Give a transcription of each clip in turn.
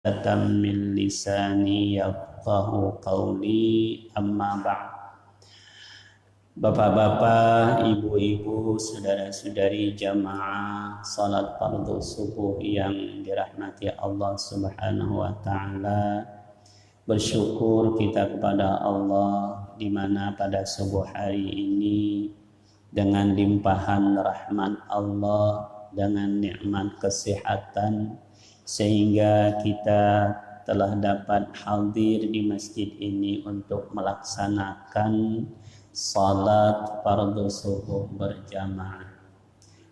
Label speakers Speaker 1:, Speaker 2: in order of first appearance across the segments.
Speaker 1: min lisani yafqahu qawli, amma ba'd. Bapak-bapak, ibu-ibu, saudara-saudari jamaah salat fardu subuh yang dirahmati Allah Subhanahu wa taala. Bersyukur kita kepada Allah di mana pada subuh hari ini dengan limpahan rahmat Allah, dengan nikmat kesehatan, sehingga kita telah dapat hadir di masjid ini untuk melaksanakan salat fardu subuh berjamaah.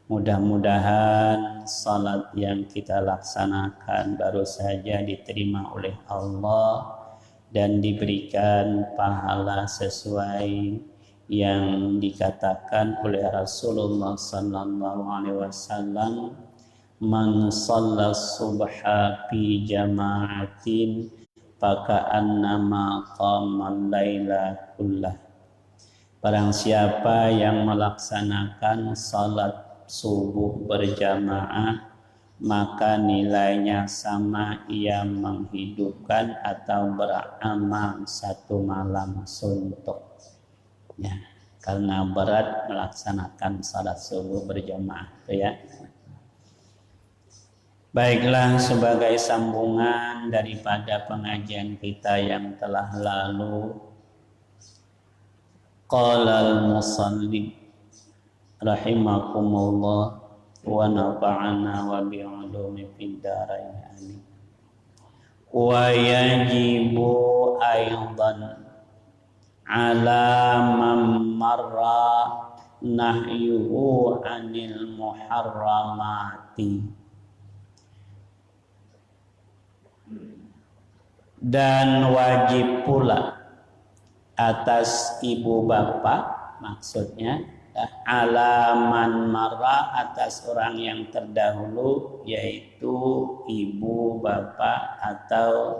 Speaker 1: Mudah-mudahan salat yang kita laksanakan baru saja diterima oleh Allah dan diberikan pahala sesuai yang dikatakan oleh Rasulullah sallallahu alaihi wasallam, man shalla subha fi jama'atin faka'annama qama al-laila kullah. Barang siapa yang melaksanakan salat subuh berjamaah, maka nilainya sama ia menghidupkan atau beramal satu malam suntuk. Ya, karena berat melaksanakan salat subuh berjamaah, ya. Baiklah, sebagai sambungan daripada pengajian kita yang telah lalu, qala al-musannif rahimakumullah wa nafa'ana wa bi'ulumi fid dharain amin. Wa yajibu aidan ala man marra nahyuhu anil muharramati. Dan wajib pula atas ibu bapak, maksudnya alaman marra, atas orang yang terdahulu, yaitu ibu bapak atau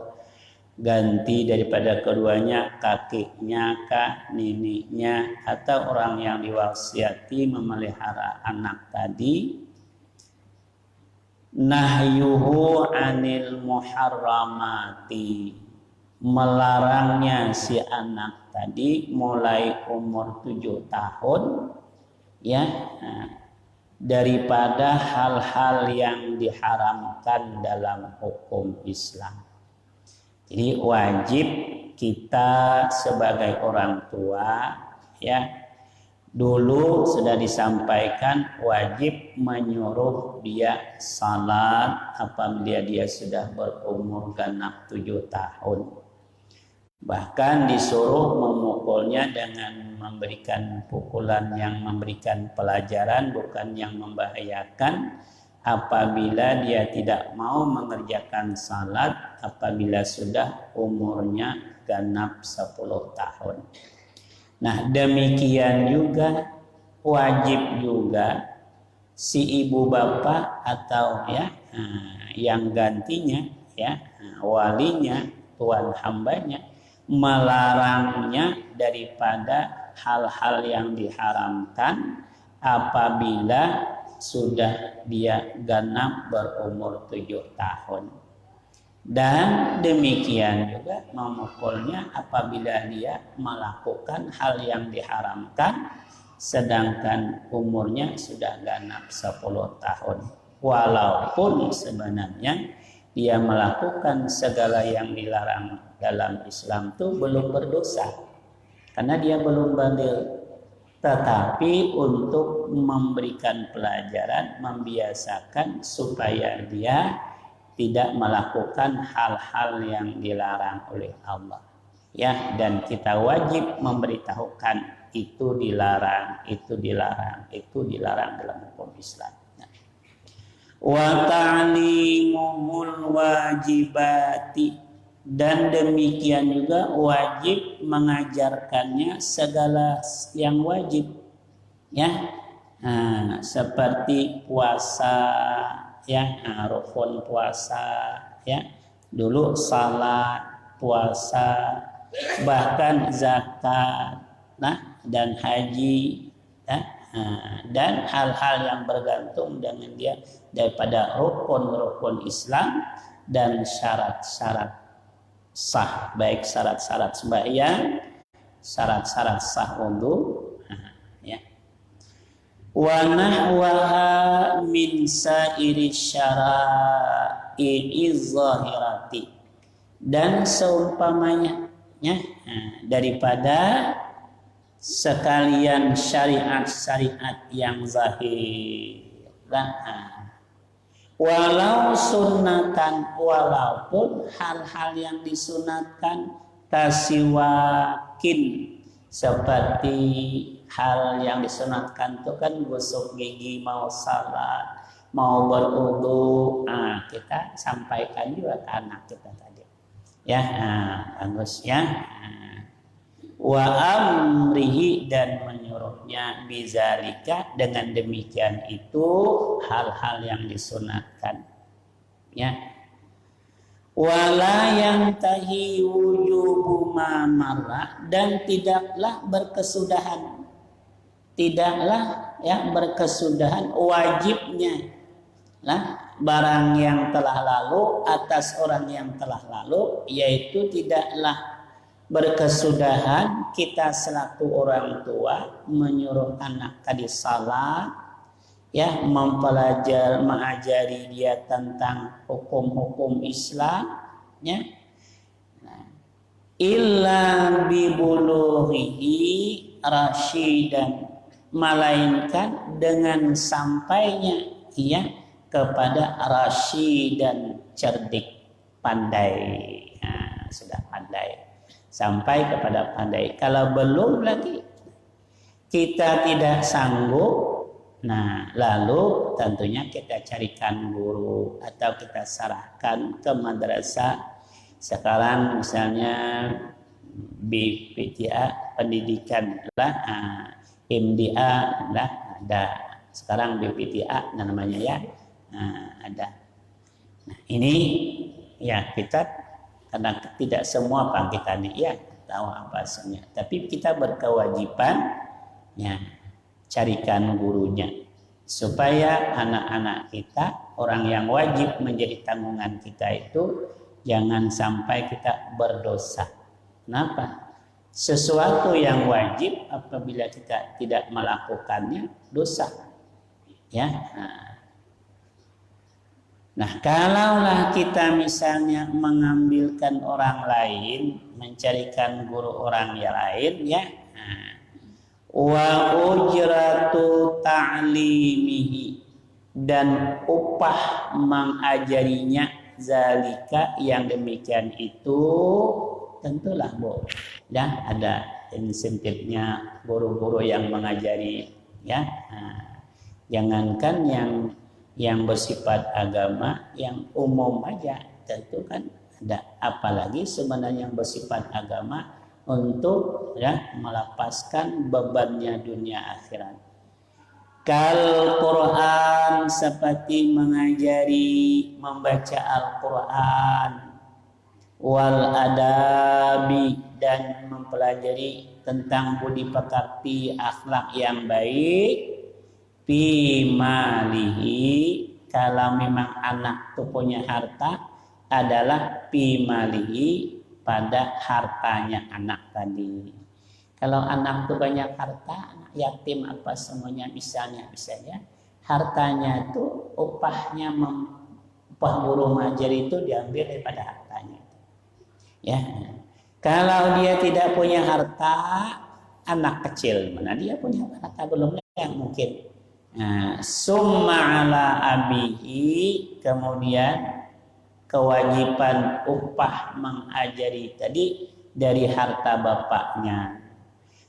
Speaker 1: ganti daripada keduanya, kakeknya kah, neneknya, atau orang yang diwasiati memelihara anak tadi. Nahyuhu anil muharramati, melarangnya si anak tadi mulai umur 7 tahun, ya, daripada hal-hal yang diharamkan dalam hukum Islam. Jadi wajib kita sebagai orang tua, ya, dulu sudah disampaikan wajib menyuruh dia salat apabila dia sudah berumur genap 7 tahun. Bahkan disuruh memukulnya dengan memberikan pukulan yang memberikan pelajaran, bukan yang membahayakan, apabila dia tidak mau mengerjakan salat apabila sudah umurnya genap 10 tahun. Nah, demikian juga wajib juga si ibu bapak atau yang gantinya, ya, walinya, tuan hambanya, melarangnya daripada hal-hal yang diharamkan apabila sudah dia genap berumur 7 tahun. Dan demikian juga memukulnya apabila dia melakukan hal yang diharamkan sedangkan umurnya sudah genap 10 tahun. Walaupun sebenarnya dia melakukan segala yang dilarang dalam Islam itu belum berdosa, karena dia belum baligh. Tetapi untuk memberikan pelajaran, membiasakan supaya dia tidak melakukan hal-hal yang dilarang oleh Allah, ya. Dan kita wajib memberitahukan itu dilarang, itu dilarang, itu dilarang dalam hukum Islam. Wa ta'limul wajibati, dan demikian juga wajib mengajarkannya segala yang wajib, ya, seperti puasa, ya, rukun puasa, ya, dulu salat, puasa, bahkan zakat, dan haji, ya, dan hal-hal yang bergantung dengan dia daripada rukun-rukun Islam, dan syarat-syarat sah, baik syarat-syarat sembahyang, syarat-syarat sah wudu, ya. Wa nahwaha min sairi syara'i zahirati, dan seumpamanya, ya, daripada sekalian syariat-syariat yang zahir. Walau sunnatan, walaupun hal-hal yang disunatkan, kasiwakin, seperti hal yang disunatkan itu kan gosok gigi, mau salat, mau berwudu. Kita sampaikan juga ke anak kita tadi, ya. Bagus, ya. Wa amrihi, dan menyuruhnya bizalika, dengan demikian itu hal-hal yang disunatkan, ya. Wala yantahi wujubu ma marra, dan tidaklah berkesudahan, berkesudahan wajibnya lah barang yang telah lalu atas orang yang telah lalu, yaitu tidaklah berkesudahan kita selaku orang tua menyuruh anak tadi salat, ya, mengajari dia tentang hukum-hukum Islam, ya. Illa bibulughihi rasyidan, melainkan dengan sampainya ia kepada rasyidan, cerdik, pandai. Sudah pandai, sampai kepada pandai. Kalau belum lagi kita tidak sanggup, lalu tentunya kita carikan guru atau kita serahkan ke madrasah. Sekarang misalnya BPTA pendidikan lah, MDA lah ada. Sekarang BPTA namanya, ya, ada. Ini ya kita, karena tidak semua kita nih, ya, tahu apa sebenarnya, tapi kita berkewajiban, ya, carikan gurunya supaya anak-anak kita, orang yang wajib menjadi tanggungan kita itu, jangan sampai kita berdosa. Kenapa? Sesuatu yang wajib apabila kita tidak melakukannya dosa, ya. Nah, kalaulah kita misalnya mengambilkan orang lain, mencarikan guru orang yang lain, ya, wa ujratu ta'limihi, dan upah mengajarinya, zalika, yang demikian itu tentulah dan ada insentifnya guru-guru yang mengajari, ya. Jangankan yang bersifat agama, yang umum aja tentu kan ada, apalagi sebenarnya yang bersifat agama untuk, ya, melepaskan bebannya dunia akhirat. Kal Quran, seperti mengajari membaca Al-Quran, wal adabi, dan mempelajari tentang budi pekerti, akhlak yang baik, fi malihi, kalau memang anak itu punya harta, adalah fi malihi, pada hartanya anak tadi. Kalau anak itu banyak harta, anak yatim apa semuanya, misalnya hartanya itu upahnya, upah guru mengajar itu diambil daripada hartanya, ya. Kalau dia tidak punya harta, anak kecil mana dia punya harta, belum yang mungkin. Summa ala abihi, kemudian kewajiban upah mengajari tadi dari harta bapaknya.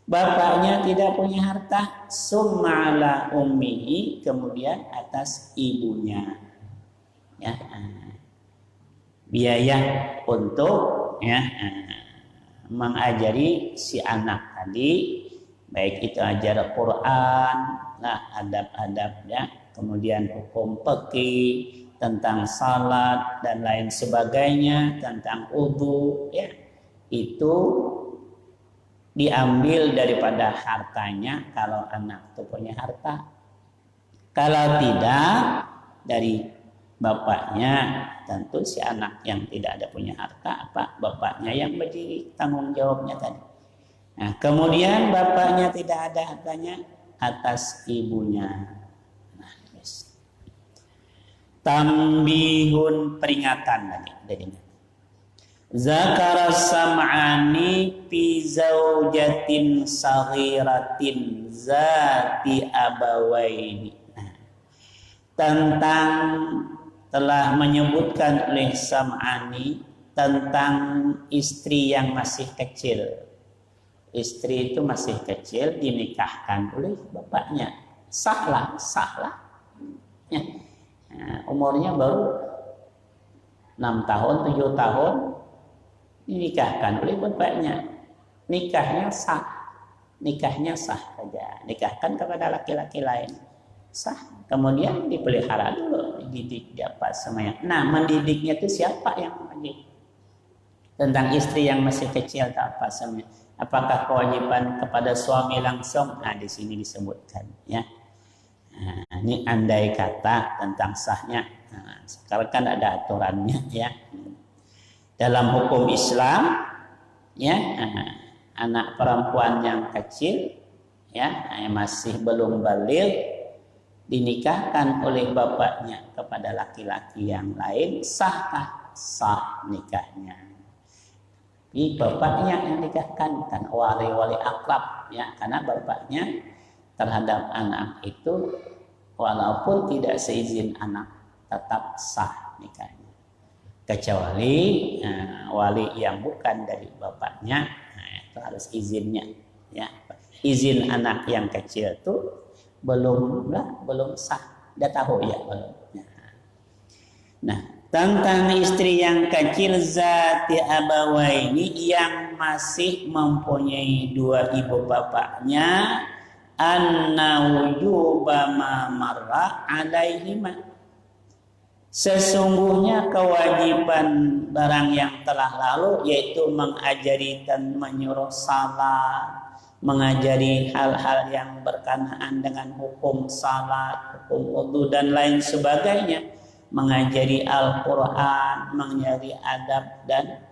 Speaker 1: Bapaknya tidak punya harta, summa ala ummihi, kemudian atas ibunya, ya, biaya untuk, ya, mengajari si anak tadi, baik itu ajar Quran, adab-adab, ya, kemudian hukum fikih tentang salat dan lain sebagainya, tentang wudu, ya, itu diambil daripada hartanya kalau anak itu punya harta. Kalau tidak, dari bapaknya, tentu si anak yang tidak ada punya harta, bapaknya yang berdiri tanggung jawabnya tadi. Nah, kemudian bapaknya tidak ada hartanya, atas ibunya. Nah, yes. Tambihun, peringatan tadi dari Zakara sam'ani fi zaujatin saghiratin zati abawaini. Nah, tentang telah menyebutkan oleh Sam'ani tentang istri yang masih kecil. Istri itu masih kecil dinikahkan oleh bapaknya. Sahlah. Ya. Nah, umurnya baru 6 tahun, 7 tahun dinikahkan oleh bapaknya. Nikahnya sah saja. Nikahkan kepada laki-laki lain. Sah. Kemudian dipelihara dulu, dididik apa semuanya. Nah, mendidiknya itu siapa yang mendidik? Tentang istri yang masih kecil atau apa semuanya. Apakah kewajiban kepada suami langsung? Nah, di sini disebutkan, ya. Nah, ini andai kata tentang sahnya. Nah, sekarang kan ada aturannya, ya. Dalam hukum Islam, ya, anak perempuan yang kecil, ya, masih belum baligh, dinikahkan oleh bapaknya kepada laki-laki yang lain, sahkah? Sah nikahnya. Ini bapaknya yang nikahkan, kan wali akrab, ya, karena bapaknya terhadap anak itu walaupun tidak seizin anak tetap sah nikahnya, kecuali wali yang bukan dari bapaknya, nah, itu harus izinnya, ya. Izin anak yang kecil itu belum sah, udah tahu ya belum. Nah, tentang istri yang kecil zati abawaini yang masih mempunyai dua ibu bapaknya, anna wujuba ma marra alaihima, sesungguhnya kewajiban barang yang telah lalu, yaitu mengajari dan menyuruh salat, mengajari hal-hal yang berkenaan dengan hukum salat, hukum wudu dan lain sebagainya, mengajari Al-Quran, mengajari adab dan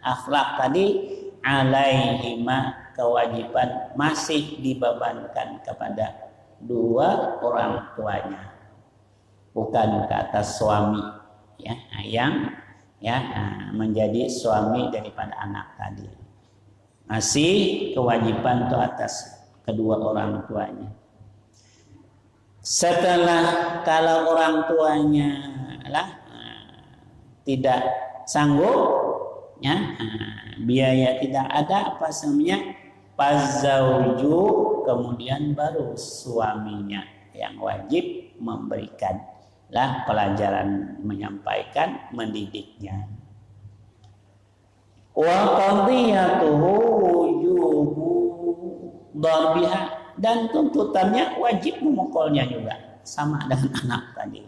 Speaker 1: akhlak tadi, alaihima, kewajiban masih dibebankan kepada dua orang tuanya, bukan ke atas suami, ya, yang menjadi suami daripada anak tadi. Masih kewajiban itu atas kedua orang tuanya. Setelah kalau orang tuanya tidak sanggup, ya, biaya tidak ada apa semuanya, pazauju, kemudian baru suaminya yang wajib memberikan pelajaran, menyampaikan, mendidiknya. Wa qadiyatuhu wujubu darbiha, dan tuntutannya wajib memukulnya juga, sama dengan anak tadi.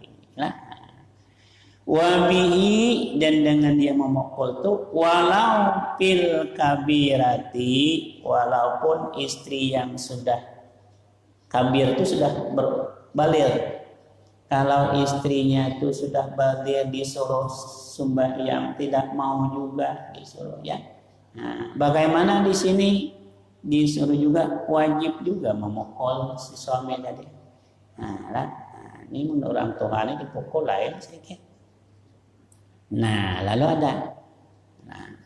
Speaker 1: Wabihi, dan dengan dia memukul itu, walau fil kabirati, walaupun istri yang sudah kabir itu sudah berbaligh. Kalau istrinya itu sudah baligh disuruh sembahyang tidak mau juga disuruh, ya. Nah, bagaimana di sini? Disuruh juga, wajib juga memukul si suami tadi. Ini menurut orang tua ini dipukul lain sedikit. Nah, lalu ada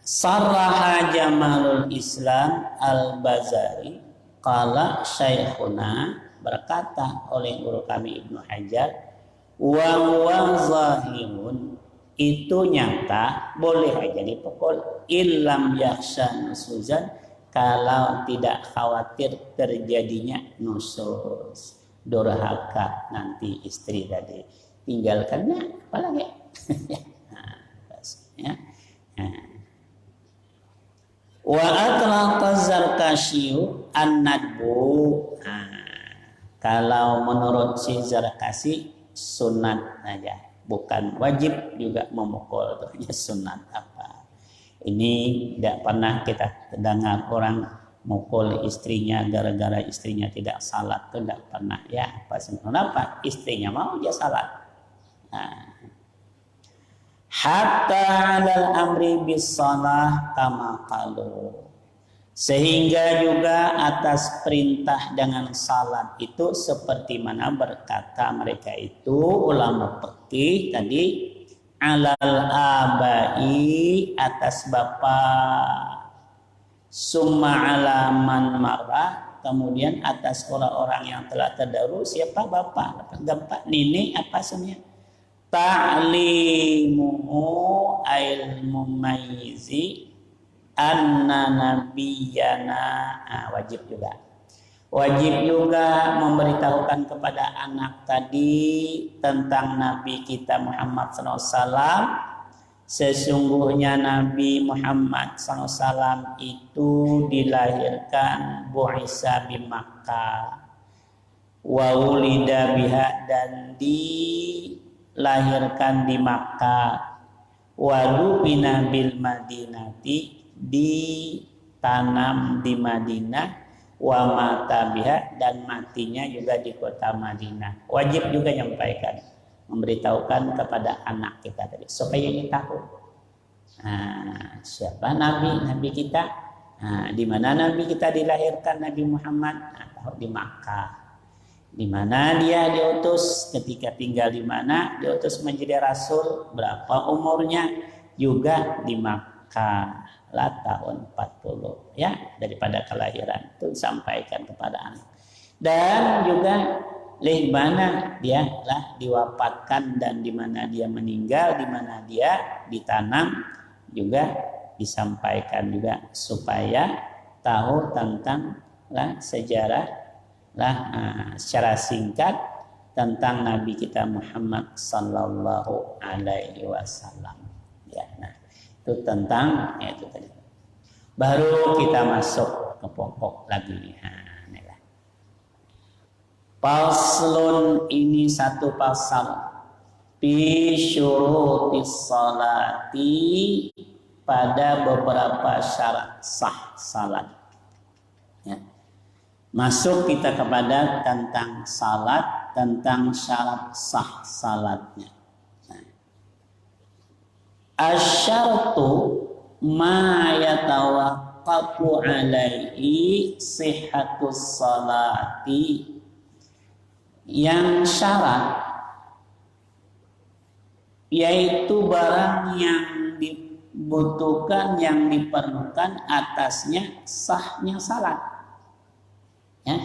Speaker 1: Sarraha Jamalul Islam Al-Bazari, qala Syekhuna, berkata oleh guru kami Ibnu Hajar, wa huwa zahirun, itu nyata, boleh aja dipukul, illam yakhsha nusuzan, kalau tidak khawatir terjadinya nusus, durhaka nanti istri tadi, tinggalkannya apalagi. Ya. Wa atlaqa Zarkashiyu an-nadbu, kalau menurut si Zarkashi sunat aja, bukan wajib juga memukul, hanya sunat. Apa ini tidak pernah kita dengar orang mukul istrinya gara-gara istrinya tidak salat, itu tidak pernah, ya. Kenapa? Istrinya mau dia salat, Nah, hatta 'alal amri bis shalah kama qalu. Sehingga juga atas perintah dengan salat itu seperti mana berkata mereka itu ulama fikih tadi, alal abai atas bapak, summa alaman marah, kemudian atas orang-orang yang telah terdahulu. Siapa bapak? Bapak, nenek, apa semuanya? Ta'limuhu ilmu mayyizi anna nabiyana. Wajib juga memberitahukan kepada anak tadi tentang Nabi kita Muhammad SAW. Sesungguhnya Nabi Muhammad SAW itu dilahirkan bu'isa bi Makkah wa ulida biha, dan dilahirkan di Makkah, wa dubina bil Madinati, ditanam di Madinah, wa mata biha, dan matinya juga di kota Madinah. Wajib juga menyampaikan, memberitahukan kepada anak kita tadi supaya kita tahu siapa nabi kita, di mana nabi kita dilahirkan, Nabi Muhammad. Tahu di Makkah, di mana dia diutus, ketika tinggal di mana, diutus menjadi rasul, berapa umurnya, juga di Makkah lah tahun 40 ya daripada kelahiran, itu sampaikan kepada anak. Dan juga di mana dia lah diwafatkan dan di mana dia meninggal, di mana dia ditanam, juga disampaikan juga supaya tahu tentang lah sejarah lah secara singkat tentang Nabi kita Muhammad sallallahu alaihi wasallam ya. Nah, itu tentang itu tadi. Baru kita masuk ke pokok lagi. Faslun, ini satu pasal, fi syurutis salati, pada beberapa syarat sah salat. Ya. Masuk kita kepada tentang salat, tentang syarat sah salatnya. Asyartu ma yatawaqqafu alaihi sihhatus salati, yang syarat yaitu barang yang dibutuhkan, yang diperlukan atasnya sahnya salat ya,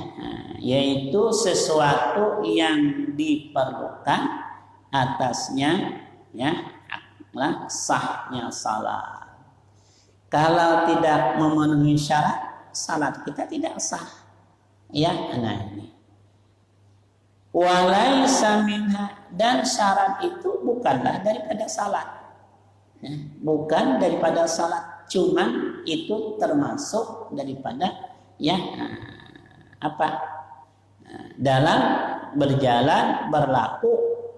Speaker 1: yaitu sesuatu yang diperlukan atasnya ya sahnya salat. Kalau tidak memenuhi syarat, salat kita tidak sah. Ya, nah ini. Walaisa minha, dan syarat itu bukanlah daripada salat. Ya, bukan daripada salat, cuman itu termasuk daripada ya dalam berjalan berlaku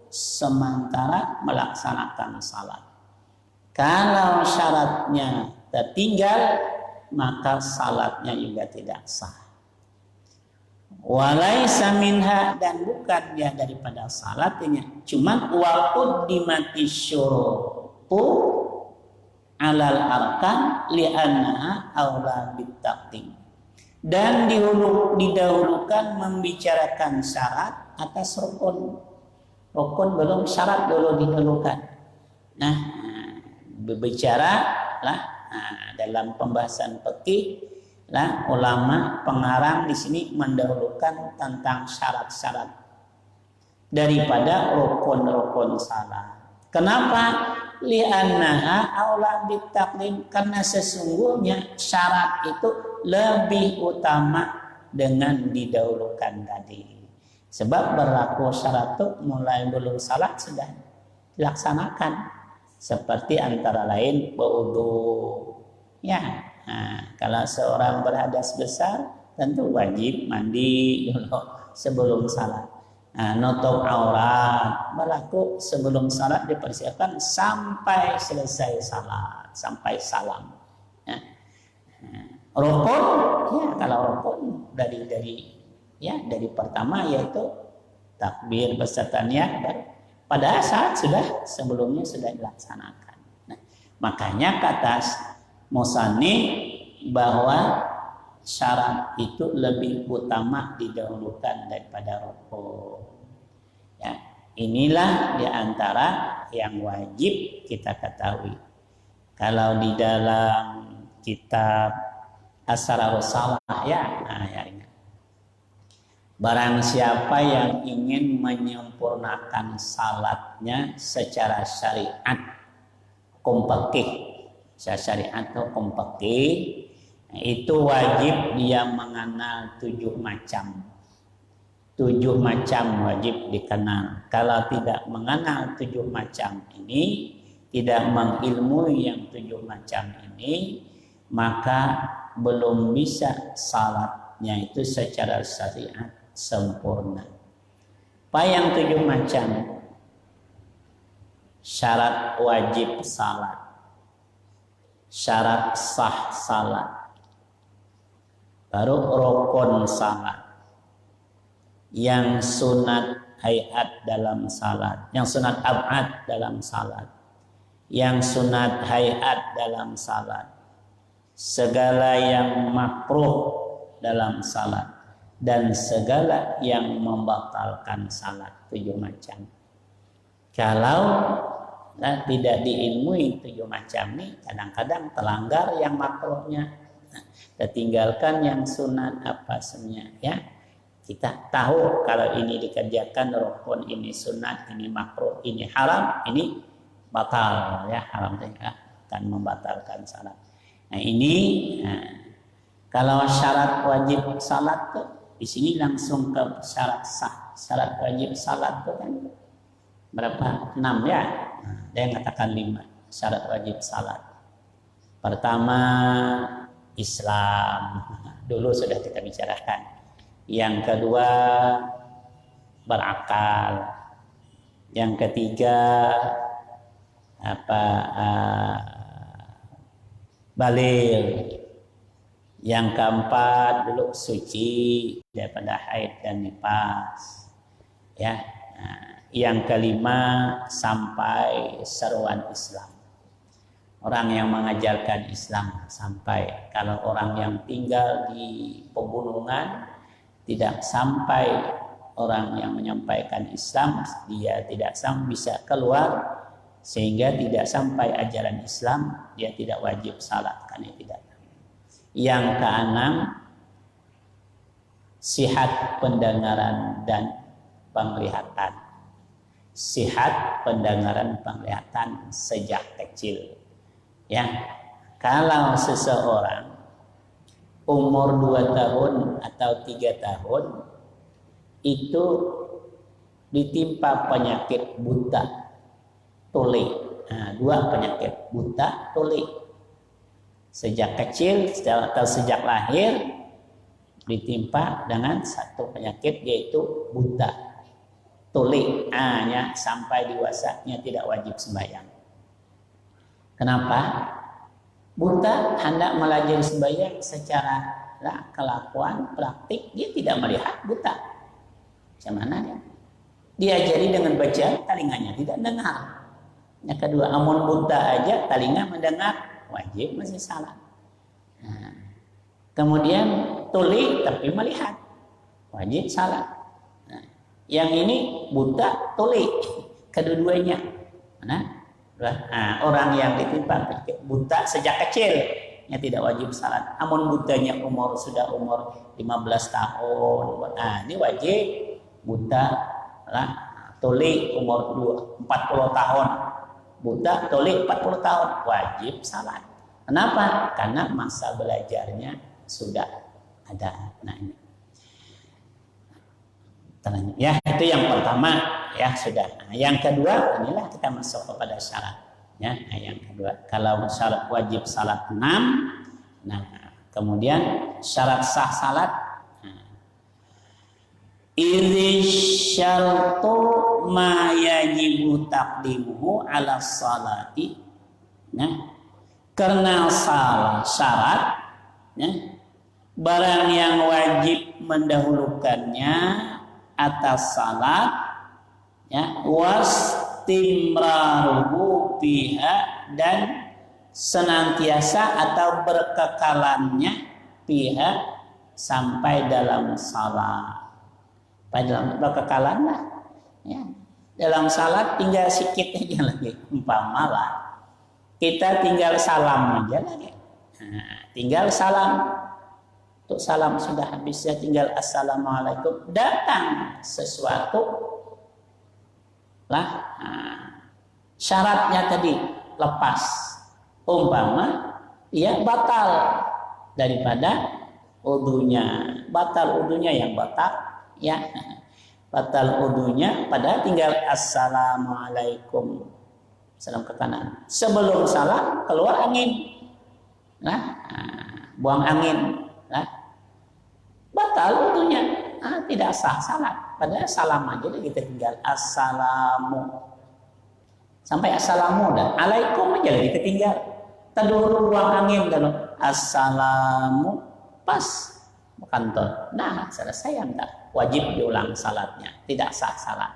Speaker 1: sementara melaksanakan salat. Kalau syaratnya tertinggal, maka salatnya juga tidak sah. Walaisa minha, dan bukan dia daripada salatnya, cuman wa qaddimati syurutu alal arkan li'annaha aula bittaqdim, dan didahulukan membicarakan syarat atas rukun. Rukun belum, syarat dulu didahulukan. Nah, berbicara lah dalam pembahasan fikih lah, ulama pengarang di sini mendahulukan tentang syarat-syarat daripada rukun-rukun salat. Kenapa? Li'annaha aula bittaqdim, karena sesungguhnya syarat itu lebih utama dengan didahulukan tadi. Sebab berlaku syarat itu mulai dulu salat sudah dilaksanakan. Seperti antara lain berwudu. Ya, kalau seorang berhadas besar tentu wajib mandi dulu sebelum salat. Nutup aurat berlaku sebelum salat, dipersiapkan sampai selesai salat, sampai salam. Ya. Rukun, ya kalau rukun dari pertama yaitu takbir beserta niat, Padahal saat sebelumnya sudah dilaksanakan. Nah, makanya kata Musannif bahwa syarat itu lebih utama didahulukan daripada rukun. Ya, inilah diantara yang wajib kita ketahui. Kalau di dalam kitab Asrarus Shalah barang siapa yang ingin menyempurnakan salatnya secara syariat syariat atau kompekih, itu wajib dia mengenal 7 macam. 7 macam wajib dikenal. Kalau tidak mengenal 7 macam ini, tidak mengilmui yang 7 macam ini, maka belum bisa salatnya itu secara syariat sempurna. Apa yang 7 macam? Syarat wajib salat, syarat sah salat, baru rukun salat, yang sunat hayat dalam salat, yang sunat ab'ad dalam salat, yang sunat hayat dalam salat, segala yang makruh dalam salat, dan segala yang membatalkan salat. 7 macam. Kalau tidak diilmui 7 macam ini, kadang-kadang terlanggar yang makruhnya, tertinggalkan yang sunat apa semuanya. Ya, kita tahu kalau ini dikerjakan rukun, ini sunat, ini makruh, ini haram, ini batal. Ya, haram akan membatalkan salat. Nah ini, kalau syarat wajib salat tuh di sini langsung ke syarat sah. Syarat wajib salat tuh kan berapa? 6 ya. Ada yang katakan 5 syarat wajib salat. Pertama, Islam. Dulu sudah kita bicarakan. Yang kedua, berakal. Yang ketiga, baligh. Yang keempat, dulu suci daripada haid dan nifas. Ya. Yang kelima, sampai seruan Islam. Orang yang mengajarkan Islam sampai. Kalau orang yang tinggal di pegunungan tidak sampai orang yang menyampaikan Islam, dia tidak bisa keluar, sehingga tidak sampai ajaran Islam, dia tidak wajib salat karena tidak. Yang keenam, sihat pendengaran dan penglihatan. Sihat pendengaran penglihatan sejak kecil. Ya, kalau seseorang umur 2 tahun atau 3 tahun itu ditimpa penyakit buta tuli. Nah, 2 penyakit, buta tuli. Sejak kecil atau sejak lahir ditimpa dengan 1 penyakit, yaitu buta tuli. Sampai dewasanya tidak wajib sembahyang. Kenapa? Buta hendak melajari sembahyang secara kelakuan praktik, dia tidak melihat buta. Macam mana dia? Diajari dengan baca, telinganya tidak dengar. Yang kedua, amun buta aja telinga mendengar, wajib masih salat. Kemudian tuli tapi melihat, wajib salat. Yang ini buta tuli, kedua-duanya. Orang yang ditimpa buta sejak kecil, tidak wajib salat. Amun butanya sudah umur 15 tahun, ini wajib. Buta tuli umur 40 tahun, buta tuli 40 tahun, wajib salat. Kenapa? Karena masa belajarnya sudah ada. Ini. Ya, itu yang pertama, ya sudah. Yang kedua, inilah kita masuk kepada syarat. Ya, yang kedua, kalau syarat wajib salat 6, kemudian syarat sah salat. Idzsyartu ma yajibu taqdimuhu ala salati. Karena syarat, barang yang wajib mendahulukannya atas salat, Ya, wastimraruhu biha, dan senantiasa atau berkekalannya biha sampai dalam salat. Pada berkekalan lah. Ya. Dalam salat tinggal sedikit aja lagi, umpamalah kita tinggal salam aja lagi. Nah, tinggal salam. Untuk salam sudah habis, ya tinggal assalamualaikum. Datang sesuatu lah. Nah, syaratnya tadi lepas. Umpama ya batal daripada wudunya. Batal wudunya yang batal ya. Batal wudunya padahal tinggal assalamualaikum. Salam ke kanan. Sebelum salam keluar angin. Nah, buang angin. Nah, batal wudunya. Tidak sah salat. Padahal salam aja kita tinggal assalamu. Sampai assalamu dan alaikum aja kita tinggal. Dulu buang angin dalam assalamu pas kantor. Nah, selesai enggak? Wajib diulang salatnya. Tidak sah salat.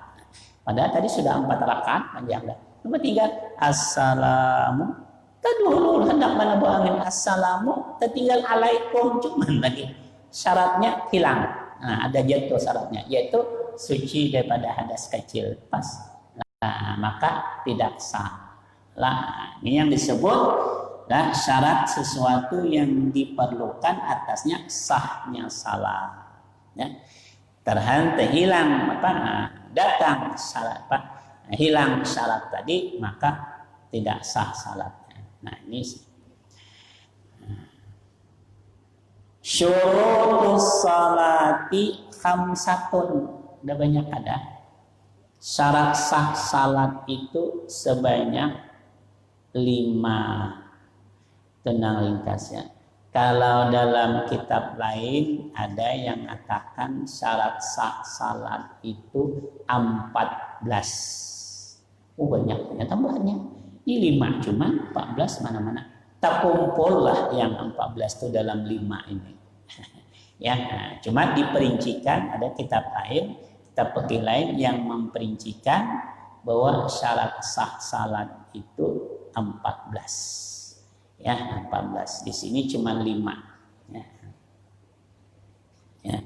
Speaker 1: Padahal tadi sudah 4 rakaat panjang dah. Cuma tinggal assalamu. Dulu hendak mana buang angin assalamu, tertinggal alaikum cuman lagi. Syaratnya hilang. Nah, ada jatuh syaratnya, yaitu suci daripada hadas kecil. Pas. Nah, maka tidak sah. Lah, ini yang disebut syarat sesuatu yang diperlukan atasnya sahnya salat. Ya. Terhenti hilang datang syarat hilang syarat tadi, maka tidak sah salatnya. Nah, ini syurutus salati khamsatun. Udah banyak ada. Syarat sah salat itu sebanyak 5. Tenang ringkasnya. Kalau dalam kitab lain ada yang mengatakan syarat sah salat itu 14. Banyak tambahannya. Ini 5 cuma 14 mana-mana. Terkumpul lah yang 14 itu dalam 5 ini. Ya, cuma diperincikan ada kitab lain, kitab fikih lain yang memperincikan bahwa syarat sah salat itu 14. Ya, 14. Di sini cuma 5. Ya. Ya.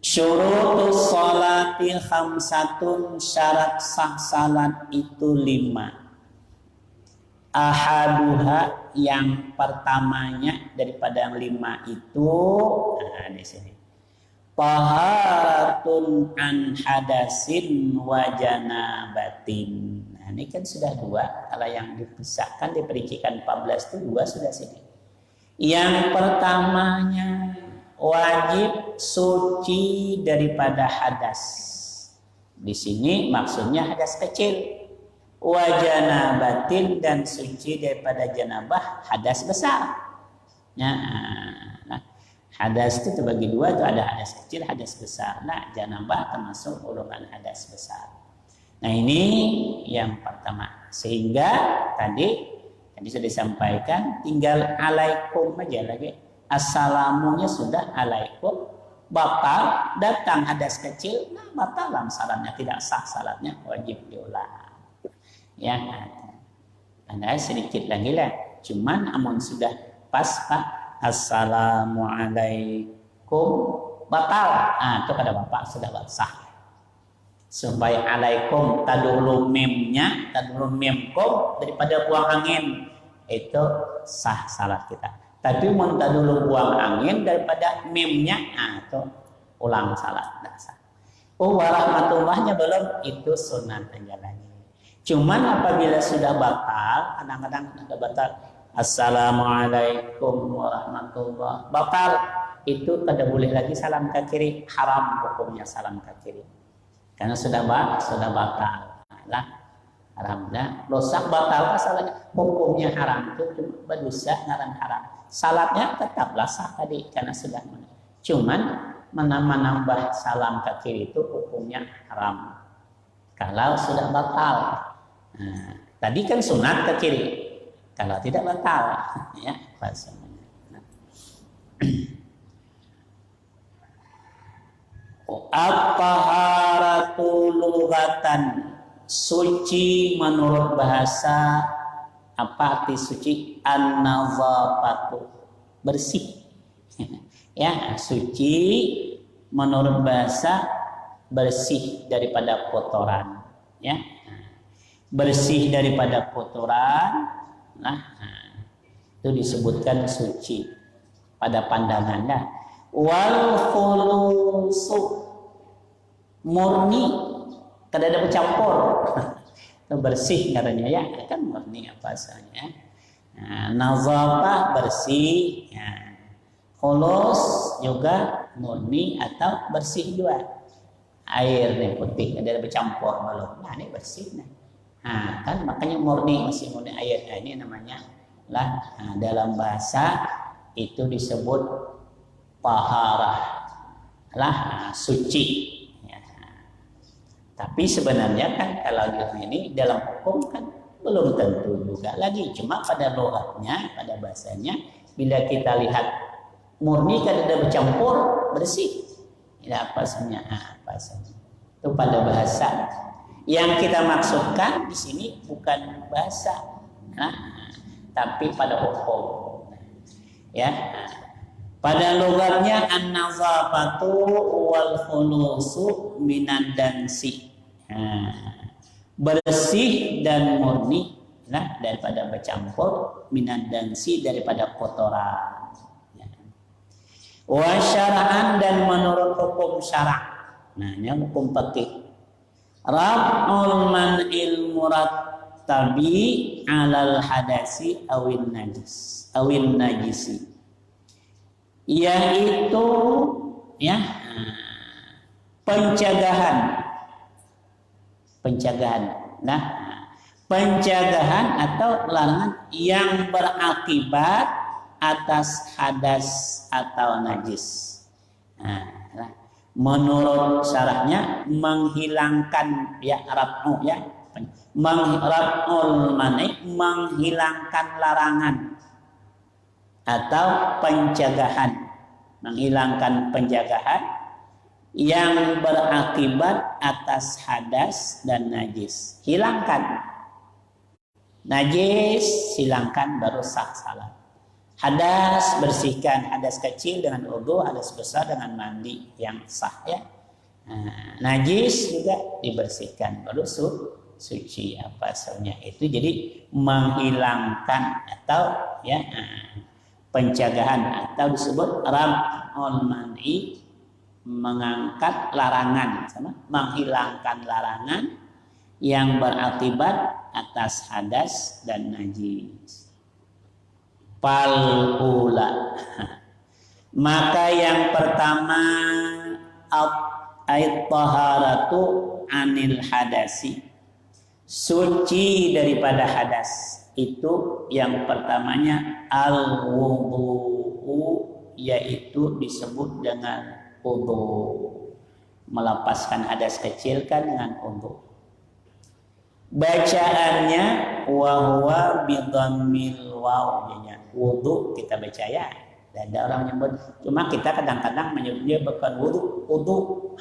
Speaker 1: Syurutus sholati khamsatun, syarat sah salat itu 5. Ahaduha, yang pertamanya daripada yang 5 itu, nah di sini. Taharatun an hadasin wa janabatin. Nah, ini kan sudah 2. Kalau yang dipisahkan diperincikan 14 itu 2 sudah sini. Yang pertamanya wajib suci daripada hadas. Di sini maksudnya hadas kecil. Wa janabatin, dan suci daripada janabah hadas besar. Nah, hadas itu terbagi 2, itu ada hadas kecil, hadas besar. Nah, janabah termasuk golongan hadas besar. Nah, ini yang pertama. Sehingga tadi sudah disampaikan, tinggal alaikum aja lagi. Assalamunya sudah alaikum, batal, datang hadas kecil, nah batal dalam salatnya, tidak sah salatnya, wajib diulang. Ya, ada sedikit lagi lah. Cuman amun sudah pas Pak, assalamualaikum, batal. Itu kata Bapak sudah sah. Supaya alaikum tadulu memnya, tadulu memkom daripada buang angin, itu sah salat kita. Tapi mun tadulu buang angin daripada memnya, itu ulang salat dasar. Warahmatullahnya belum, itu sunat aja lagi. Cuman apabila sudah batal, kadang-kadang ada batal, assalamualaikum warahmatullah, batal, itu kada boleh lagi salam ke kiri, haram hukumnya salam ke kiri. Karena sudah batal. Lah, haramnya, dosa batal masalahnya, hukumnya haram itu cuma berdosa ngaran haram. Salatnya tetaplah sah tadi karena sudah. Cuman menambah salam ke kiri itu hukumnya haram. Kalau sudah batal. Nah, tadi kan sunat ke kiri. Kalau tidak batal, ya, bahasanya. Nah. At-taharatu lughatan, suci menurut bahasa. Apa arti suci? An-nazafatu, bersih. Ya, suci menurut bahasa bersih daripada kotoran. Ya, bersih daripada kotoran. Nah, itu disebutkan suci pada pandangannya. Wal khulusu, murni, kada ada bercampur. Bersih katanya ya, kan murni apa asalnya. Nah, nazafah bersih, ya. Khulus juga murni atau bersih juga. Air nih putih, ada bercampur belum. Nah, ini bersih nih. Nah, kan makanya murni, masih murni air. Nah, ini namanya lah. Nah, dalam bahasa itu disebut taharah lah, suci. Tapi sebenarnya kan kalau ini dalam hukum kan belum tentu juga lagi. Cuma pada loghatnya, pada bahasanya, bila kita lihat murni kan ada bercampur, bersih. Tidak apa sebenarnya? Bahasanya. Itu pada bahasa. Yang kita maksudkan di sini bukan bahasa, tapi pada hukum. Ya. Pada logatnya an-nazafatu wal khulusu minan dansi. Bersih dan murni daripada bercampur, minan dansi daripada kotoran. Wa syara'an, dan menurut hukum syarak. Nah, ini hukum fikih. Raf'ul man'il murattabi 'alal hadasi awin najis awin najisi. Yaitu ya pencegahan. Nah, pencegahan atau larangan yang berakibat atas hadas atau najis. Nah, menurut syarahnya menghilangkan ya raf'u ya, raf'ul mani, menghilangkan larangan atau pencegahan, menghilangkan pencegahan yang berakibat atas hadas dan najis. Hilangkan najis, hilangkan baru sah salat. Hadas, bersihkan hadas kecil dengan wudu, hadas besar dengan mandi yang sah ya. Najis juga dibersihkan baru suci apa sebenarnya itu. Jadi menghilangkan atau ya pencegahan atau disebut raf'ul man'i, mengangkat larangan, sama menghilangkan larangan yang berakibat atas hadas dan najis. Ula, maka yang pertama at-taharatu anil hadasi, suci daripada hadas. Itu yang pertamanya al-wudu'u, yaitu disebut dengan wudu. Melepaskan hadas kecil kan dengan wudu. Bacaannya wa huwa bi dhammil waw, wudu kita baca ya. Dan ada orang menyebut, cuma kita kadang-kadang menyebutnya bukan wudu.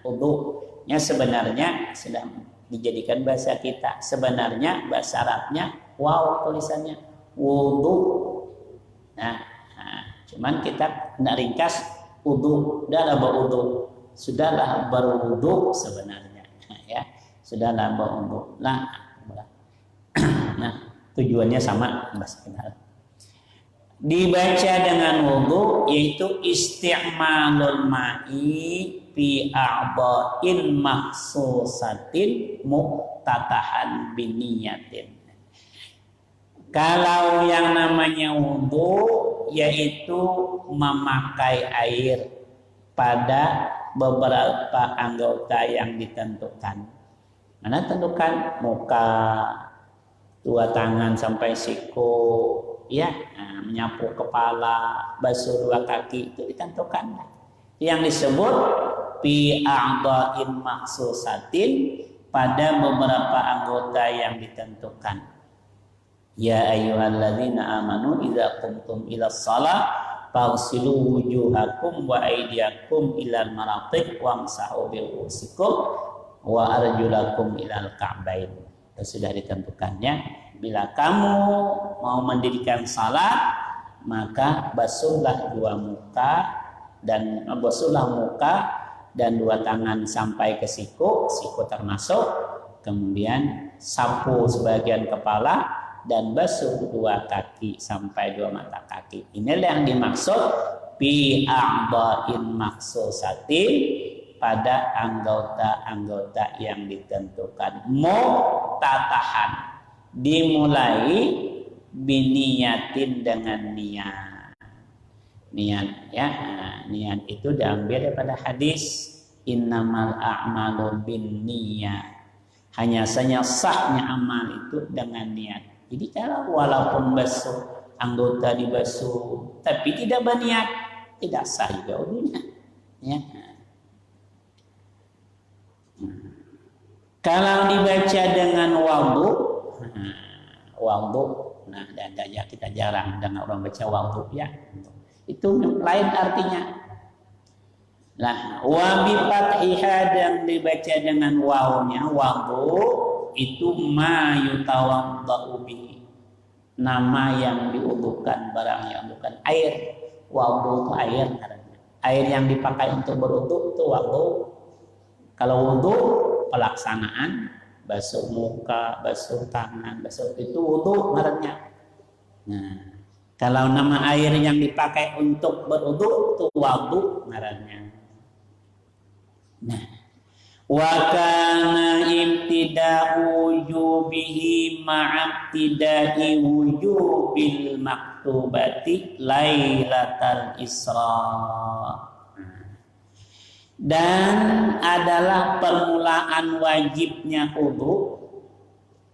Speaker 1: Wudu-nya sebenarnya sudah dijadikan bahasa kita. Sebenarnya bahasa Arabnya wow tulisannya wudu. Nah, cuman kita tidak ringkas wudu, sudahlah berwudu sebenarnya ya, sudahlah berwudu. Nah, tujuannya sama bahasa kita. Dibaca dengan wudu, yaitu isti'malul ma'i fi a'dha'in makhsusatin muqtatahan biniyatin. Kalau yang namanya wudu, yaitu memakai air pada beberapa anggota yang ditentukan. Mana tentukan? Muka, dua tangan sampai siku, ya, menyapu kepala, basuh dua kaki, itu ditentukan. Yang disebut fi a'dha'in makhsusatin, pada beberapa anggota yang ditentukan. Ya ayyuhalladzina amanu idza qumtum ilas shalah Fagsilu wujuhakum wa aydiyakum ilal marafiq wamsahu bi ru'usikum wa arjulakum ilal ka'bain. Itu sudah ditentukannya. Bila kamu mau mendirikan salat, maka basuhlah muka dan dua tangan sampai ke siku termasuk, kemudian sapu sebagian kepala dan basuh dua kaki sampai dua mata kaki. Inilah yang dimaksud bi a'dha'in maksusatin, pada anggota-anggota yang ditentukan. Muftatahan, dimulai biniyatin dengan niat. Niat ya, niat itu diambil daripada hadis innamal a'malu binniyat. Hanya saja sahnya amal itu dengan niat. Jadi kalau walaupun basuh anggota dibasuh tapi tidak berniat, tidak sah juga wudunya. Ya. Kalau dibaca dengan wudu, nah dan kita jarang dengar orang baca wudu ya. Itu lain artinya. Nah, wa bi fathiha dan dibaca dengan wawunya, wudu itu ma yutawaddau bihi, nama yang diudukan, barang yang bukan air. Wudu itu air karena air yang dipakai untuk berwudu itu wudu. Kalau wudu pelaksanaan, basuh muka, basuh tangan, basuh itu wudu ngarannya. Nah, kalau nama air yang dipakai untuk berwudu itu wudu ngarannya. Nah, wa kana ibtida'u wujubihi ma'abtida'i wujubil maktubati lailatal isra. Dan adalah permulaan wajibnya wudu.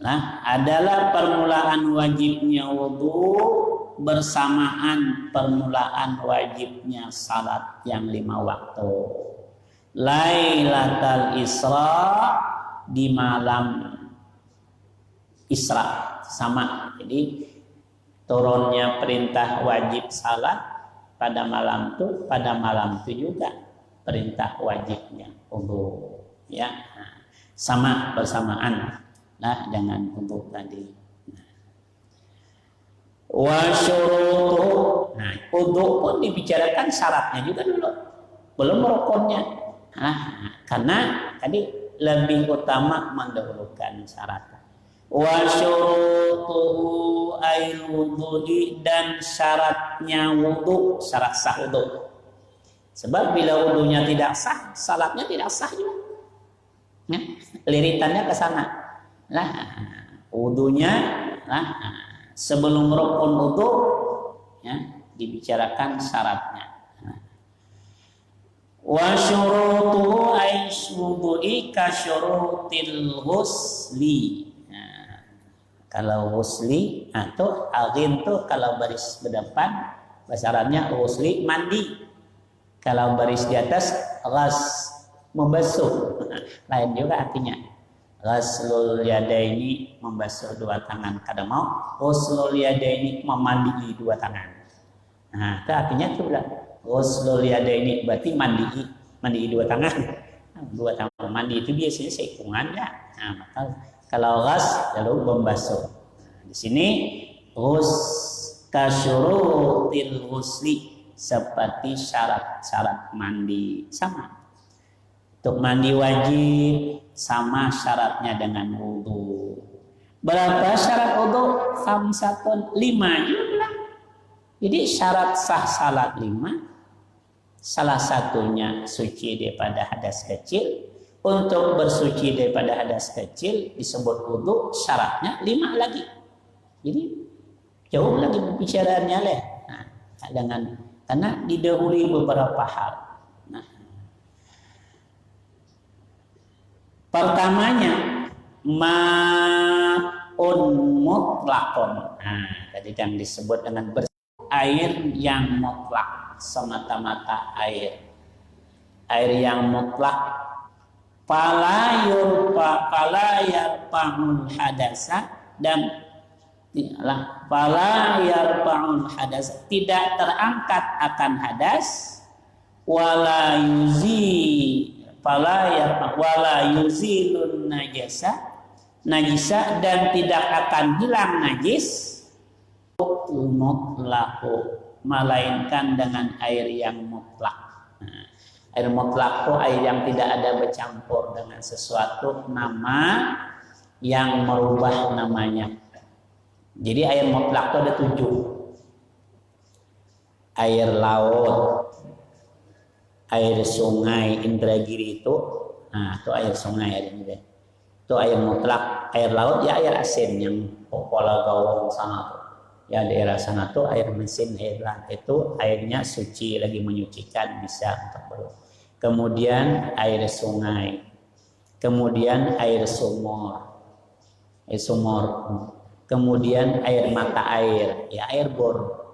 Speaker 1: Nah, adalah permulaan wajibnya wudu bersamaan permulaan wajibnya salat yang 5 waktu. Lailatal Isra, di malam Isra, sama. Jadi turunnya perintah wajib salat pada malam itu juga perintah wajibnya wudu, ya, sama bersamaan lah dengan wudu tadi. Wa syurutu, nah wudu pun dibicarakan syaratnya juga dulu, belum rukunnya. Nah, karena tadi lebih utama mendahulukan syarat. Wa syurutuhu ail wudu'i, dan syaratnya wudu, syarat sah wudu. Sebab bila wudunya tidak sah, salatnya tidak sah juga. Ya, liritannya ke sana. Nah, wudunya, sebelum rukun wudu, ya, dibicarakan syaratnya. Wa syurutuhu aishudu'i ka syurutil ghusli. Nah, kalau ghusli atau agin tuh kalau baris berdepan bahasa Arabnya ghusli mandi. Kalau baris di atas ghas membasuh. Lain juga artinya. Ghaslul yadaini membasuh 2 tangan kada mau. Ghuslul yadaini memandi 2 tangan. Nah, itu artinya itu bilang ghuslul yadaini berarti mandi 2 tangan. 2 tangan mandi itu biasanya sehitungan ya. Nah, maka kalau ghas lalu membasuh. Nah, di sini ghus kasyurutil ghusli, seperti syarat-syarat mandi sama. Untuk mandi wajib sama syaratnya dengan wudu. Berapa syarat wudu? 5 juga. Jadi syarat sah salat 5. Salah satunya suci daripada hadas kecil. Untuk bersuci daripada hadas kecil disebut wudu, syaratnya 5 lagi. Jadi jauh lagi pembicaraannya leh. Nah, dengan karena didahului beberapa hal. Nah, pertamanya ma'un mutlaqun. Nah, tadi yang disebut dengan air yang mutlak, semata-mata air. Air yang mutlak. Fala yarfa'ul hadasa, dan Fala yarfa'ul hadas, tidak terangkat akan hadas, wala yuzilun najisa, dan tidak akan hilang najis mutlaqu, melainkan dengan air yang mutlak. Nah, air mutlak itu air yang tidak ada bercampur dengan sesuatu nama yang merubah namanya. Jadi air mutlak itu ada 7. Air laut, air sungai Indragiri itu, nah itu air sungai ada ini deh. Itu air mutlak. Air laut ya air asin yang Pola Gawong sana tuh. Ya daerah sana tuh air mesin, air laut itu airnya suci, lagi menyucikan, bisa untuk berwudu. Kemudian air sungai, kemudian air sumur, kemudian air mata air, ya air bor,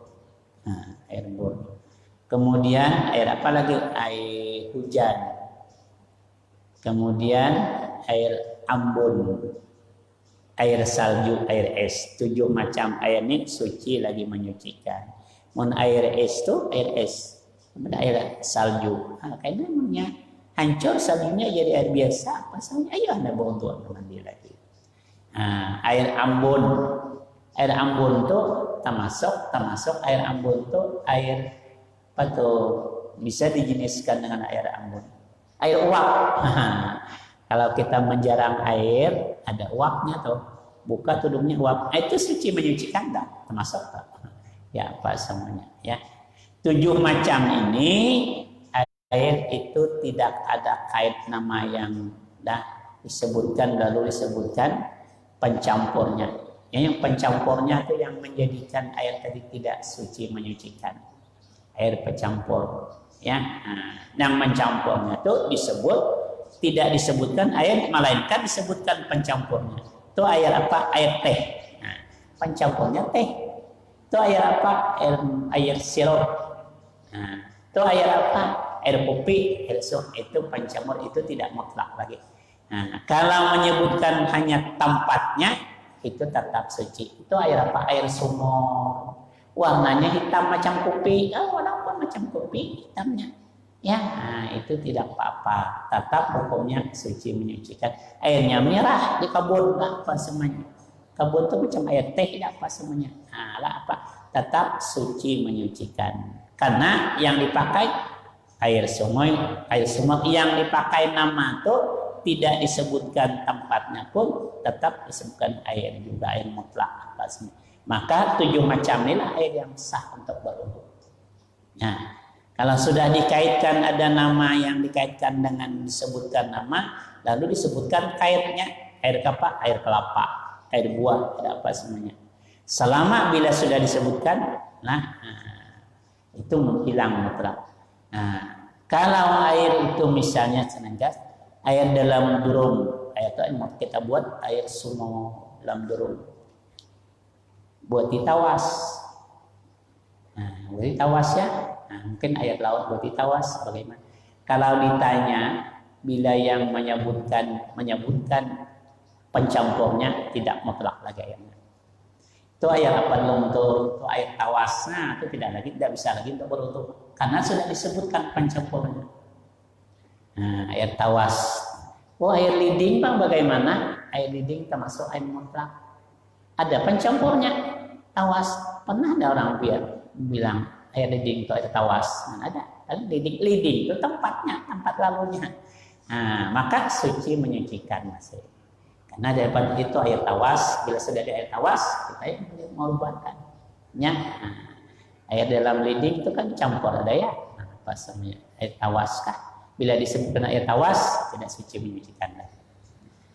Speaker 1: nah, air bor. Kemudian air apa lagi? Air hujan, kemudian air ambon, air salju, air es. 7 macam air ini suci, lagi menyucikan. Mun air es itu air es, air salju. Nah, karena namanya hancur saljunya jadi air biasa, apa saljunya? Ayo Anda bawa untuk mandi lagi. Nah, air ambon itu termasuk air ambon itu air apa tuh? Bisa dijeniskan dengan air ambon. Air uap. Kalau kita menjarang air, ada uapnya tuh, buka tudungnya uap, itu suci menyucikan tak? Termasuk tak? Ya apa semuanya ya. 7 macam ini air itu tidak ada kait nama yang disebutkan, lalu disebutkan pencampurnya. Ya, yang pencampurnya itu yang menjadikan air tadi tidak suci menyucikan. Air pencampur ya. Nah, yang mencampurnya itu tidak disebutkan air, melainkan disebutkan pencampurnya. Itu air apa? Air teh. Nah, pencampurnya teh. Itu air apa? Air sirup. Nah, itu air apa? Air kopi, air sup. Itu pencampur, itu tidak mutlak lagi. Nah, kalau menyebutkan hanya tempatnya, itu tetap suci. Itu air apa? Air sumur. Warnanya hitam macam kopi. Walaupun macam kopi, hitamnya. Ya, nah, itu tidak apa-apa. Tetap hukumnya suci menyucikan. Airnya merah di kebun, nggak apa semuanya. Kebun itu macam air teh, tidak apa semuanya. Nah, lah apa? Tetap suci menyucikan. Karena yang dipakai air sumur yang dipakai nama itu tidak disebutkan tempatnya pun tetap disebutkan air juga, air mutlak apa semuanya. Maka 7 macam inilah air yang sah untuk berwudu. Nah, kalau sudah dikaitkan, ada nama yang dikaitkan dengan disebutkan nama, lalu disebutkan kaitnya, air apa? Air kelapa, air buah, ada apa semuanya. Selama bila sudah disebutkan, itu menghilang mutlak. Nah, kalau air itu misalnya senanggas, air dalam durung, air itu kita buat air sumur dalam durung, buat ditawas. Nah, buat ditawas ya. Nah, mungkin air laut buat ditawas bagaimana? Kalau ditanya bila yang menyebutkan pencampurnya tidak mutlak lagi airnya. Itu air apa luntur, itu air tawas. Nah, itu tidak bisa lagi untuk berwudu karena sudah disebutkan pencampurnya. Nah, air tawas. Air liding Bang bagaimana? Air liding termasuk air mutlak. Ada pencampurnya. Tawas. Pernah ada orang bilang air liding itu air tawas. Nah, ada. Liding itu tempatnya, tempat lalunya. Nah, maka suci menyucikan masih. Karena daripada itu air tawas, bila sudah ada air tawas, kita yang mengubahkan. Ya. Nah, air dalam liding itu kan campur ada ya. Nah, apa namanya? Air tawas kah? Bila disebutkan air tawas, tidak suci menyucikan lagi.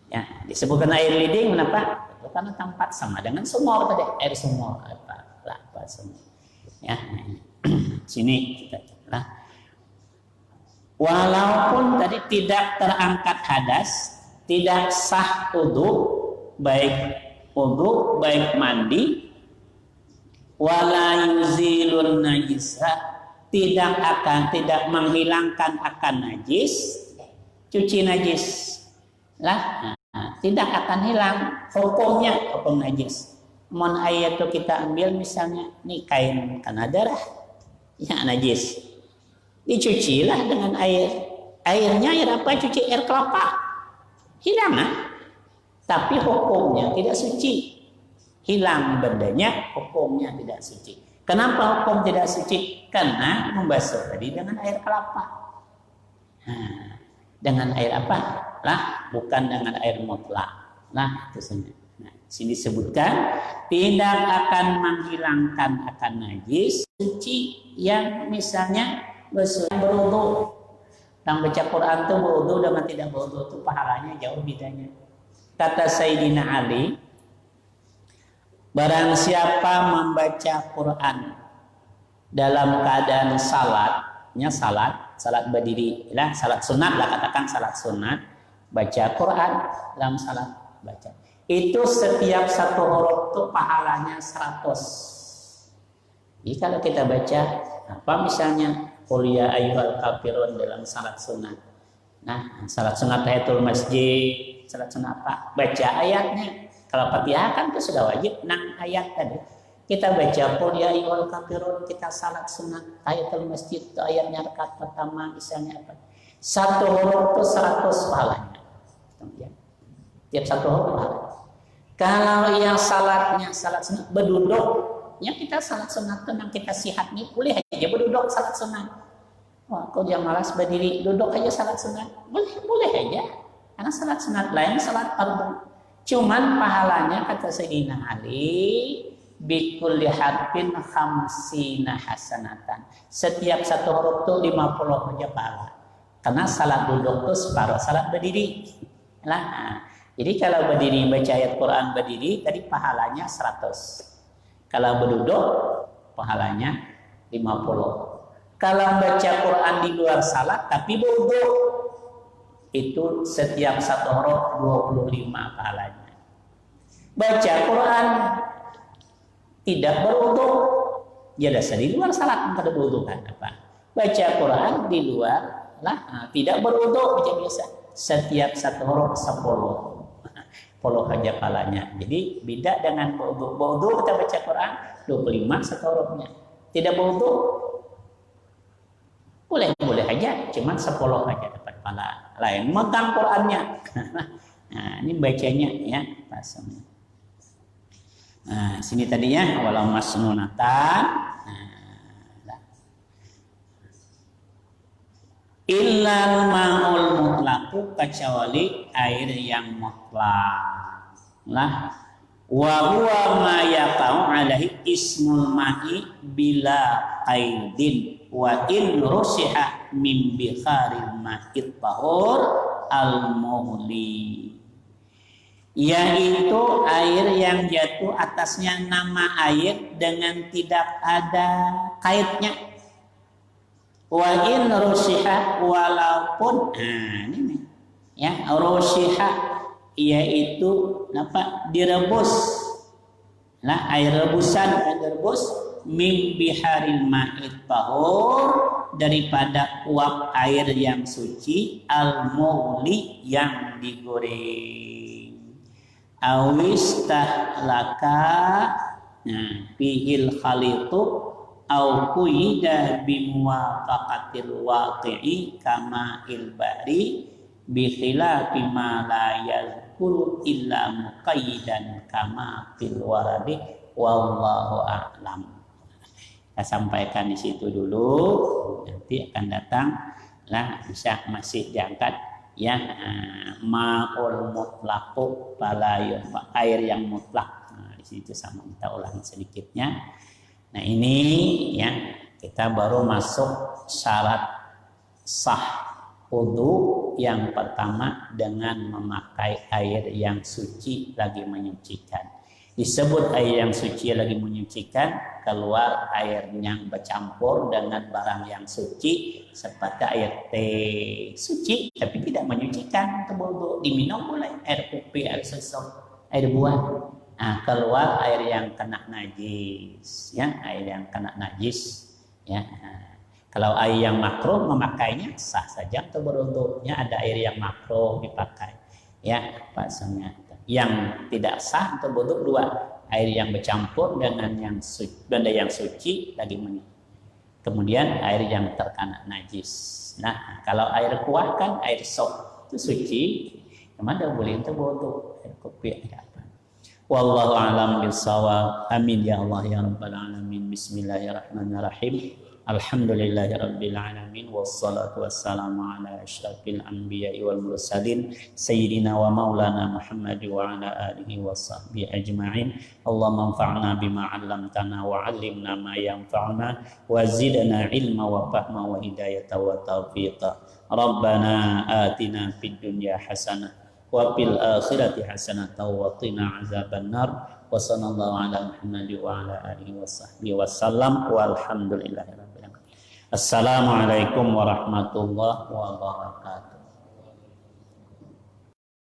Speaker 1: Ya, disebutkan air liding kenapa? Itu karena tempat sama dengan sumur tadi, air sumur apa semua. Ya, sini kita lah. Walaupun tadi tidak terangkat hadas, tidak sah baik mandi, wala yuzilun najisa, tidak menghilangkan akan najis, cuci najis lah, tidak akan hilang hukum najis. Mon air itu kita ambil misalnya nih kain karena darah yang najis, dicucilah dengan air. Airnya air apa? Cuci air kelapa, hilang nah. Tapi hukumnya tidak suci. Hilang bendanya, hukumnya tidak suci. Kenapa hukum tidak suci? Karena membasuh tadi dengan air kelapa. Nah, dengan air apa? Lah, bukan dengan air mutlak. Nah, itu saja. Nah, sini disebutkan tidak akan menghilangkan akan najis suci yang misalnya berwudu. Yang baca Quran itu berwudu dengan tidak berwudu itu pahalanya jauh bedanya. Kata Sayyidina Ali, barang siapa membaca Quran dalam keadaan salatnya salat berdiri, lah salat sunat lah katakan salat sunat, baca Quran dalam salat baca. Itu setiap satu huruf itu pahalanya 100. Jadi kalau kita baca apa misalnya Qul ya ayyuhal kafirun dalam salat sunat. Nah, salat sunat tahiyatul masjid, salat sunat apa? Baca ayatnya. Kalau Fatihah kan itu sudah wajib 6 ayat tadi. Kita baca Qul ya ayyuhal kafirun, kita salat sunat tahiyatul masjid itu ayatnya rakaat pertama misalnya apa? Satu huruf itu 100 pahalanya. Tiap satu huruf pahalanya. Kalau yang salat sunat berduduk, ya kita salat sunat tenang kita sihat nih, boleh aja berduduk salat sunat. Wah, kalau dia malas berdiri, duduk aja salat sunat, boleh aja. Karena salat sunat lain salat fardu. Cuman pahalanya kata Sayyidina Ali, bikulli harfin khamsina hasanatan. Setiap satu huruf itu 50 aja pahala. Karena salat duduk itu separuh salat berdiri. Nah, jadi kalau berdiri baca ayat Quran berdiri tadi pahalanya 100. Kalau berduduk pahalanya 50. Kalau baca Quran di luar salat tapi berwudu itu setiap satu huruf 25 pahalanya. Baca Quran tidak berwudu ya dasar di luar salat enggak ada berwudu kan apa? Baca Quran di luar lah tidak berwudu baca biasa setiap satu huruf 10 aja pahalanya. Jadi beda dengan berwudu. Berwudu kita baca Quran 25 satu hurufnya. Tidak berwudu boleh aja, cuman 10 aja dapat pahala. Lain megang Qurannya. Nah, ini bacanya ya, pasangnya. Nah, sini tadinya walau masnunatan. Illal ma'ul mutlaqu kecuali air yang mutlak. Lah wa huwa ma yaqau alaihi ismul ma'i bila qaidin wa in rusiha min bikharil ma'it tahur al-muhli, yaitu air yang jatuh atasnya nama air dengan tidak ada kaitnya. Wa in rusiha walaupun ini ya rusiha yaitu apa direbus lah air rebus min biharil ma'it tahur daripada uap air yang suci al-mughli yang digoreng awis tahlaka fihil khalitu au kuida bimuwafaqatil waqi'i kama ilbari bi khilafi ma la yazkuru illa muqayyidan kama fil waradi wallahu a'lam. Kita sampaikan di situ dulu, nanti akan datang lah bisa masih diangkat ya ma'ul mutlaqu palayun air yang mutlak. Nah, di situ sama kita ulangi sedikitnya. Nah ini ya kita baru masuk syarat sah wudu yang pertama dengan memakai air yang suci lagi menyucikan. Disebut air yang suci lagi menyucikan keluar air yang bercampur dengan barang yang suci seperti air teh suci tapi tidak menyucikan untuk wudu diminum boleh air kopi air susu air buah. Nah, keluar air yang kena najis, ya air yang kena najis, ya. Nah, kalau air yang makruh memakainya sah saja untuk berwudu. Ada air yang makruh dipakai, ya pasangnya. Yang tidak sah untuk berwudu dua, air yang bercampur dengan benda yang suci lagi mani. Kemudian air yang terkena najis. Nah, kalau air kuah kan air sop itu suci, kemana boleh itu bodoh air kopi air apa. Wallahu a'lam bishawab. Amin ya Allah ya rabbal alamin. Bismillahirrahmanirrahim. Alhamdulillahirabbil alamin wassalatu wassalamu ala asyrafil anbiya'i wal mursalin sayyidina wa maulana Muhammad wa ala alihi washabbihi ajma'in. Allahumma anfa'na bima 'allamtana wa 'allimna ma yanfa'una wa zidna ilma wa fahma wa hidayata wa taufiqa. Rabbana atina fid dunya hasanah wa fil akhirati hasanah wa qina azabannar. Wa sallallahu ala Muhammad wa ala alihi washabbihi wasallam walhamdulillahirabbil alamin. Assalamualaikum warahmatullahi wabarakatuh.